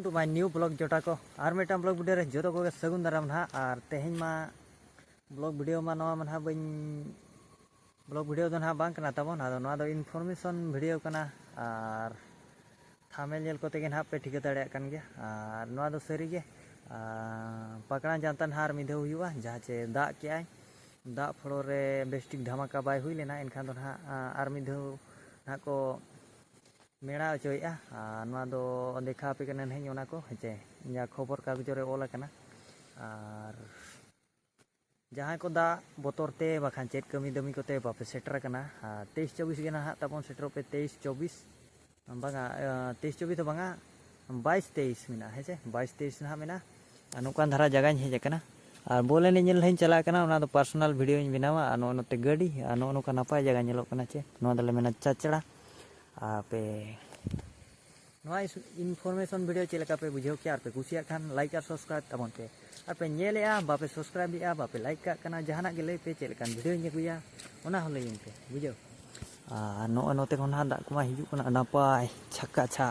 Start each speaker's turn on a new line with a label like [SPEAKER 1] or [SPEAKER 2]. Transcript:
[SPEAKER 1] to my new blog जोटा को और मिटन ब्लॉग वीडियो रे जो को सगुन दाराम ना और तेहन मा ब्लॉग वीडियो मा नवा मा बन ब्लॉग वीडियो दो ना बांग कना तबन आदो नवा दो इनफॉर्मेशन वीडियो कना और थामेल जेल को तेगे ना पे ठिका दाड़े कन गया और नवा दो सरी गे पकड़ा जानतन हार मिधे हुआ जहाँ चे दाग के आए दाग फड़ो रे बेस्टिक धमाका बाय हुई लेना इनखान दो ना और मिधे ना को मेड़ा अचोया दो देखा पे कना नहीं ओना को हेचे या खबर कागज रे ओला कना और जहाँ को दा बोतर ते बाखान चेत कमी दमी कोते बापे सेटर कना 23-24 गे ना तबन सेटर पे 23-24 बांगा 23-24 तो बांगा 22-23 मिना हेचे 22-23 ना मिना नुकान धारा जगह हेज कना और बोले ने नेल हइन चला कना ओना दो पर्सनल वीडियो इन बनावा नो नोते गाड़ी नो नो का नपाय जगह नेलो कना चे नो दले मेना चाचड़ा पे इनफॉर्मेशन वीडियो चलका पे बुझे क्या पे कुसिया खान लाइक और सब्सक्राइब तबन पे और पे नेलेआ बापे सब्सक्राइब दिया बापे लाइक का कना जहाना के लई पे चलकान वीडियो नेगुया ओना हो लई पे बुझो नो नोते कोन हा दा कुमा हिजु कना नपाय छक्का छा